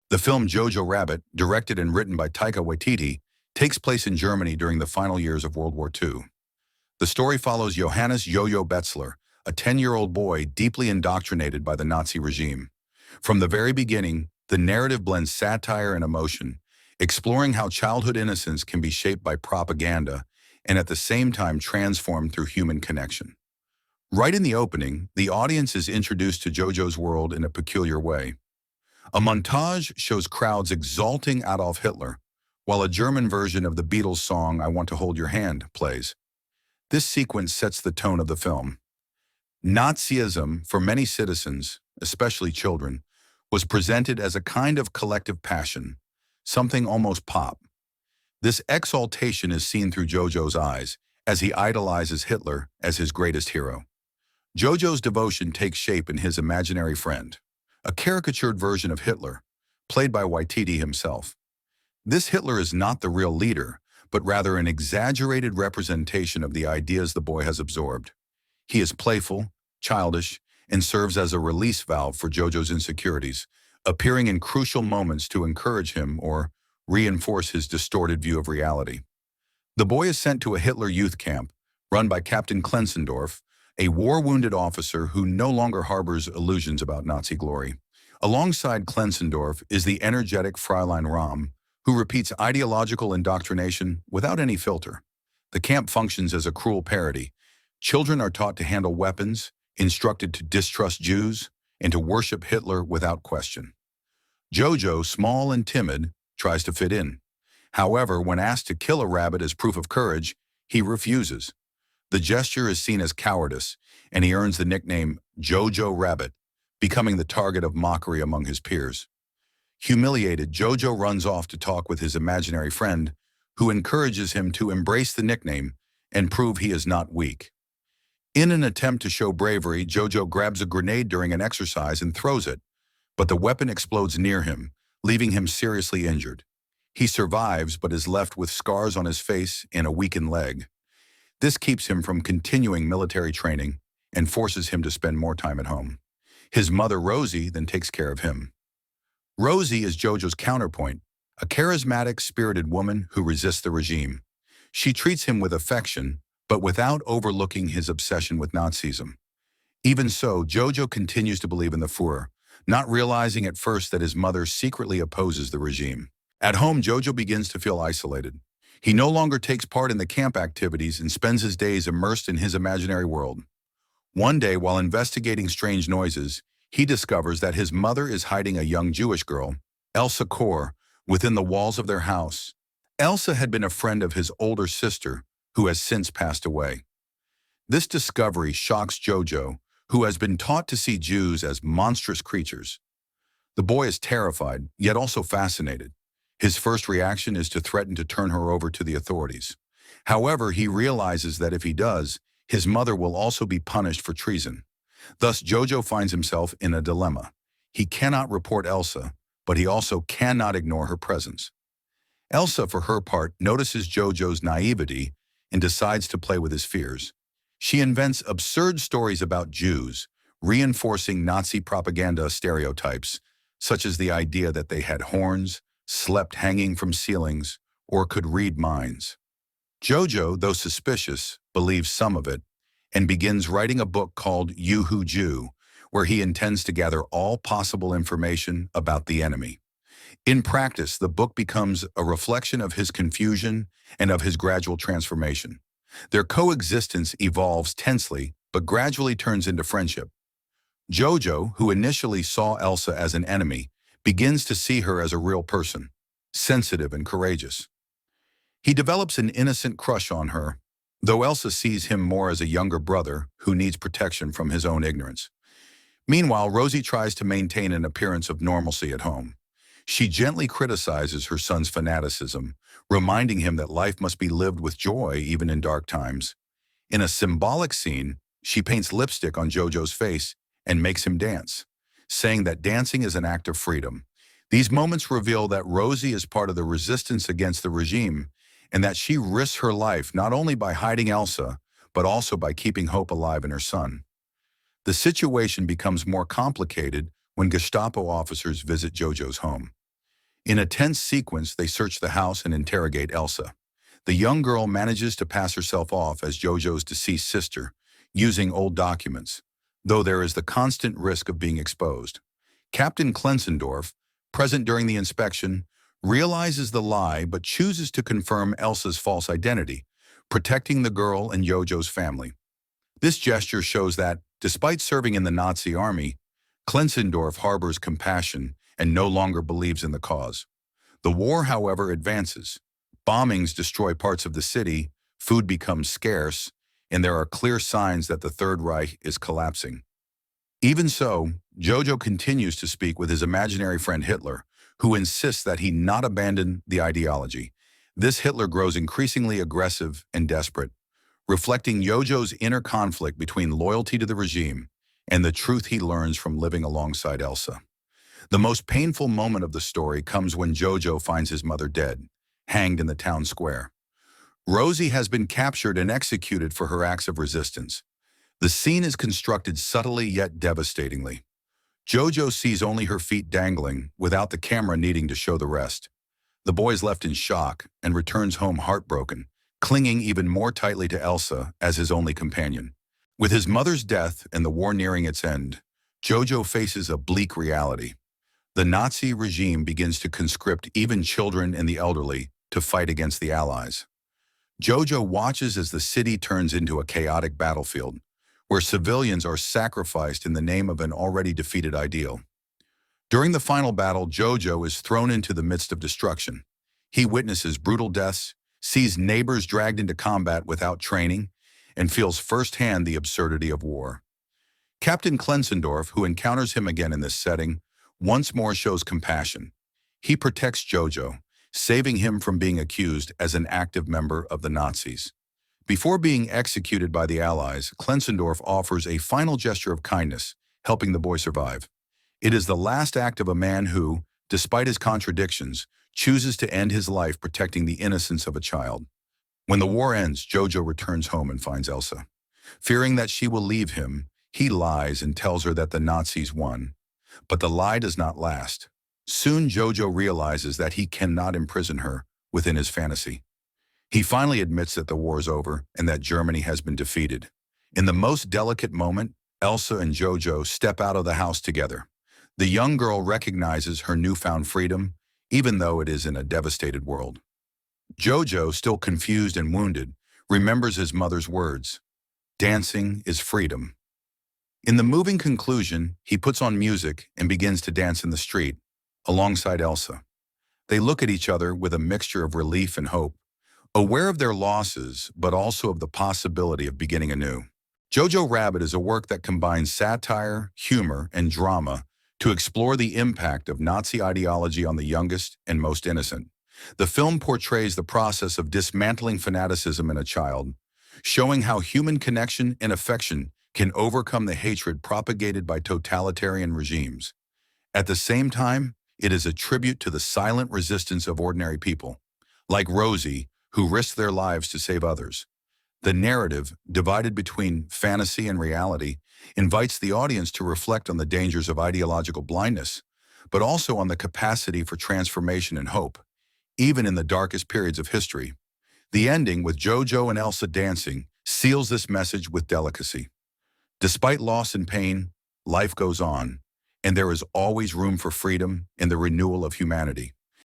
The film Jojo Rabbit, directed and written by Taika Waititi, takes place in Germany during the final years of World War II. The story follows Johannes Betzler, a 10-year-old boy deeply indoctrinated by the Nazi regime. From the very beginning, the narrative blends satire and emotion, exploring how childhood innocence can be shaped by propaganda and at the same time transformed through human connection. Right in the opening, the audience is introduced to Jojo's world in a peculiar way. A montage shows crowds exalting Adolf Hitler, while a German version of the Beatles' song "I Want to Hold Your Hand" plays. This sequence sets the tone of the film. Nazism, for many citizens, especially children, was presented as a kind of collective passion, something almost pop. This exaltation is seen through Jojo's eyes, as he idolizes Hitler as his greatest hero. Jojo's devotion takes shape in his imaginary friend, a caricatured version of Hitler, played by Waititi himself. This Hitler is not the real leader, but rather an exaggerated representation of the ideas the boy has absorbed. He is playful, childish, and serves as a release valve for Jojo's insecurities, appearing in crucial moments to encourage him or reinforce his distorted view of reality. The boy is sent to a Hitler youth camp, run by Captain Klenzendorf, a war-wounded officer who no longer harbors illusions about Nazi glory. Alongside Klenzendorf is the energetic Fräulein Rahm, who repeats ideological indoctrination without any filter. The camp functions as a cruel parody. Children are taught to handle weapons, instructed to distrust Jews, and to worship Hitler without question. Jojo, small and timid, tries to fit in. However, when asked to kill a rabbit as proof of courage, he refuses. The gesture is seen as cowardice, and he earns the nickname Jojo Rabbit, becoming the target of mockery among his peers. Humiliated, Jojo runs off to talk with his imaginary friend, who encourages him to embrace the nickname and prove he is not weak. In an attempt to show bravery, Jojo grabs a grenade during an exercise and throws it, but the weapon explodes near him, leaving him seriously injured. He survives but is left with scars on his face and a weakened leg. This keeps him from continuing military training and forces him to spend more time at home. His mother, Rosie, then takes care of him. Rosie is Jojo's counterpoint, a charismatic, spirited woman who resists the regime. She treats him with affection, but without overlooking his obsession with Nazism. Even so, Jojo continues to believe in the Führer, not realizing at first that his mother secretly opposes the regime. At home, Jojo begins to feel isolated. He no longer takes part in the camp activities and spends his days immersed in his imaginary world. One day, while investigating strange noises, he discovers that his mother is hiding a young Jewish girl, Elsa, within the walls of their house. Elsa had been a friend of his older sister, who has since passed away. This discovery shocks Jojo, who has been taught to see Jews as monstrous creatures. The boy is terrified, yet also fascinated. His first reaction is to threaten to turn her over to the authorities. However, he realizes that if he does, his mother will also be punished for treason. Thus, Jojo finds himself in a dilemma. He cannot report Elsa, but he also cannot ignore her presence. Elsa, for her part, notices Jojo's naivety and decides to play with his fears. She invents absurd stories about Jews, reinforcing Nazi propaganda stereotypes, such as the idea that they had horns, slept hanging from ceilings, or could read minds. Jojo, though suspicious, believes some of it, and begins writing a book called You Who Jew, where he intends to gather all possible information about the enemy. In practice, the book becomes a reflection of his confusion and of his gradual transformation. Their coexistence evolves tensely, but gradually turns into friendship. Jojo, who initially saw Elsa as an enemy, begins to see her as a real person, sensitive and courageous. He develops an innocent crush on her, though Elsa sees him more as a younger brother who needs protection from his own ignorance. Meanwhile, Rosie tries to maintain an appearance of normalcy at home. She gently criticizes her son's fanaticism, reminding him that life must be lived with joy even in dark times. In a symbolic scene, she paints lipstick on Jojo's face and makes him dance, saying that dancing is an act of freedom. These moments reveal that Rosie is part of the resistance against the regime and that she risks her life not only by hiding Elsa, but also by keeping hope alive in her son. The situation becomes more complicated when Gestapo officers visit Jojo's home. In a tense sequence, they search the house and interrogate Elsa. The young girl manages to pass herself off as Jojo's deceased sister, using old documents, though there is the constant risk of being exposed. Captain Klenzendorf, present during the inspection, realizes the lie but chooses to confirm Elsa's false identity, protecting the girl and Jojo's family. This gesture shows that, despite serving in the Nazi army, Klenzendorf harbors compassion and no longer believes in the cause. The war, however, advances. Bombings destroy parts of the city, food becomes scarce, and there are clear signs that the Third Reich is collapsing. Even so, Jojo continues to speak with his imaginary friend Hitler, who insists that he not abandon the ideology. This Hitler grows increasingly aggressive and desperate, reflecting Jojo's inner conflict between loyalty to the regime and the truth he learns from living alongside Elsa. The most painful moment of the story comes when Jojo finds his mother dead, hanged in the town square. Rosie has been captured and executed for her acts of resistance. The scene is constructed subtly yet devastatingly. Jojo sees only her feet dangling, without the camera needing to show the rest. The boy is left in shock and returns home heartbroken, clinging even more tightly to Elsa as his only companion. With his mother's death and the war nearing its end, Jojo faces a bleak reality. The Nazi regime begins to conscript even children and the elderly to fight against the Allies. Jojo watches as the city turns into a chaotic battlefield, where civilians are sacrificed in the name of an already defeated ideal. During the final battle, Jojo is thrown into the midst of destruction. He witnesses brutal deaths, sees neighbors dragged into combat without training, and feels firsthand the absurdity of war. Captain Klenzendorf, who encounters him again in this setting, once more shows compassion. He protects Jojo, saving him from being accused as an active member of the Nazis. Before being executed by the Allies, Klenzendorf offers a final gesture of kindness, helping the boy survive. It is the last act of a man who, despite his contradictions, chooses to end his life protecting the innocence of a child. When the war ends, Jojo returns home and finds Elsa. Fearing that she will leave him, he lies and tells her that the Nazis won. But the lie does not last. Soon Jojo realizes that he cannot imprison her within his fantasy. He finally admits that the war is over and that Germany has been defeated. In the most delicate moment, Elsa and Jojo step out of the house together. The young girl recognizes her newfound freedom, even though it is in a devastated world. Jojo, still confused and wounded, remembers his mother's words, "Dancing is freedom." In the moving conclusion, he puts on music and begins to dance in the street, alongside Elsa. They look at each other with a mixture of relief and hope, aware of their losses, but also of the possibility of beginning anew. Jojo Rabbit is a work that combines satire, humor, and drama to explore the impact of Nazi ideology on the youngest and most innocent. The film portrays the process of dismantling fanaticism in a child, showing how human connection and affection can overcome the hatred propagated by totalitarian regimes. At the same time, it is a tribute to the silent resistance of ordinary people, like Rosie, who risked their lives to save others. The narrative, divided between fantasy and reality, invites the audience to reflect on the dangers of ideological blindness, but also on the capacity for transformation and hope, even in the darkest periods of history. The ending, with Jojo and Elsa dancing, seals this message with delicacy. Despite loss and pain, life goes on, and there is always room for freedom and the renewal of humanity.